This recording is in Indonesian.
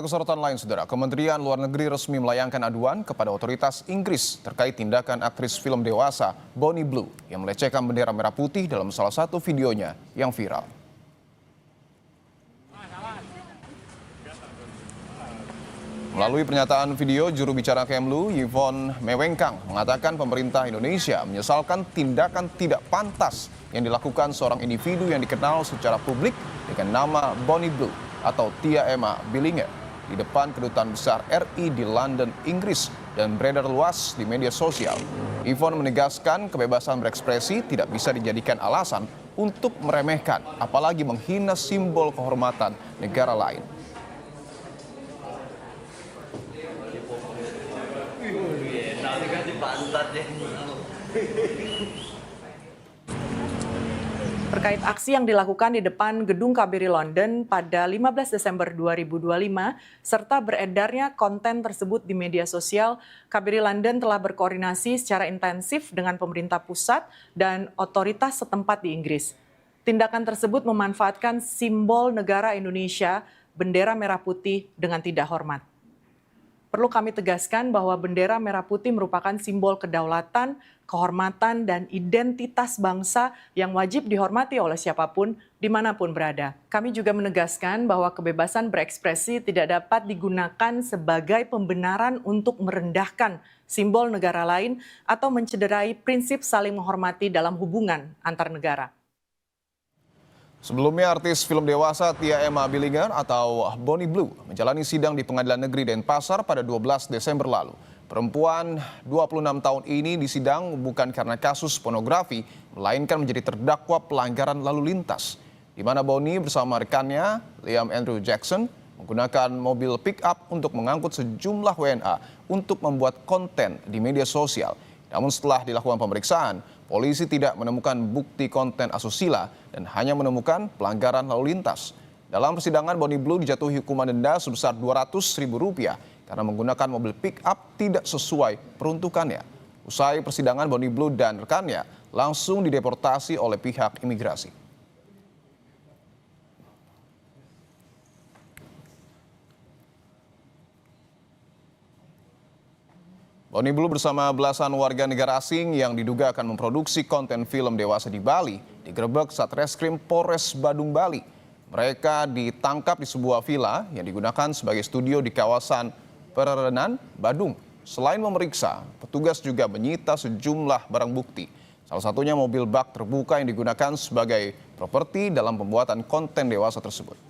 Kesorotan lain, Saudara, Kementerian Luar Negeri resmi melayangkan aduan kepada otoritas Inggris terkait tindakan aktris film dewasa Bonnie Blue yang melecehkan bendera merah putih dalam salah satu videonya yang viral. Melalui pernyataan video, juru bicara Kemlu, Yvonne Mewengkang, mengatakan pemerintah Indonesia menyesalkan tindakan tidak pantas yang dilakukan seorang individu yang dikenal secara publik dengan nama Bonnie Blue atau Tia Emma Billinger di depan Kedutaan Besar RI di London, Inggris, dan beredar luas di media sosial. Yvonne menegaskan kebebasan berekspresi tidak bisa dijadikan alasan untuk meremehkan, apalagi menghina simbol kehormatan negara lain. Terkait aksi yang dilakukan di depan Gedung KBRI London pada 15 Desember 2025, serta beredarnya konten tersebut di media sosial, KBRI London telah berkoordinasi secara intensif dengan pemerintah pusat dan otoritas setempat di Inggris. Tindakan tersebut memanfaatkan simbol negara Indonesia, bendera merah putih, dengan tidak hormat. Perlu kami tegaskan bahwa bendera merah putih merupakan simbol kedaulatan, kehormatan, dan identitas bangsa yang wajib dihormati oleh siapapun, dimanapun berada. Kami juga menegaskan bahwa kebebasan berekspresi tidak dapat digunakan sebagai pembenaran untuk merendahkan simbol negara lain atau mencederai prinsip saling menghormati dalam hubungan antar negara. Sebelumnya, artis film dewasa Tia Emma Billinger atau Bonnie Blue menjalani sidang di Pengadilan Negeri Denpasar pada 12 Desember lalu. Perempuan 26 tahun ini disidang bukan karena kasus pornografi, melainkan menjadi terdakwa pelanggaran lalu lintas, di mana Bonnie bersama rekannya, Liam Andrew Jackson, menggunakan mobil pick-up untuk mengangkut sejumlah WNA untuk membuat konten di media sosial. Namun setelah dilakukan pemeriksaan, polisi tidak menemukan bukti konten asusila dan hanya menemukan pelanggaran lalu lintas. Dalam persidangan, Bonnie Blue dijatuhi hukuman denda sebesar Rp200.000 karena menggunakan mobil pick-up tidak sesuai peruntukannya. Usai persidangan, Bonnie Blue dan rekannya langsung dideportasi oleh pihak imigrasi. Bonnie Blue bersama belasan warga negara asing yang diduga akan memproduksi konten film dewasa di Bali digerebek Satreskrim Polres Badung, Bali. Mereka ditangkap di sebuah villa yang digunakan sebagai studio di kawasan Pererenan, Badung. Selain memeriksa, petugas juga menyita sejumlah barang bukti. Salah satunya mobil bak terbuka yang digunakan sebagai properti dalam pembuatan konten dewasa tersebut.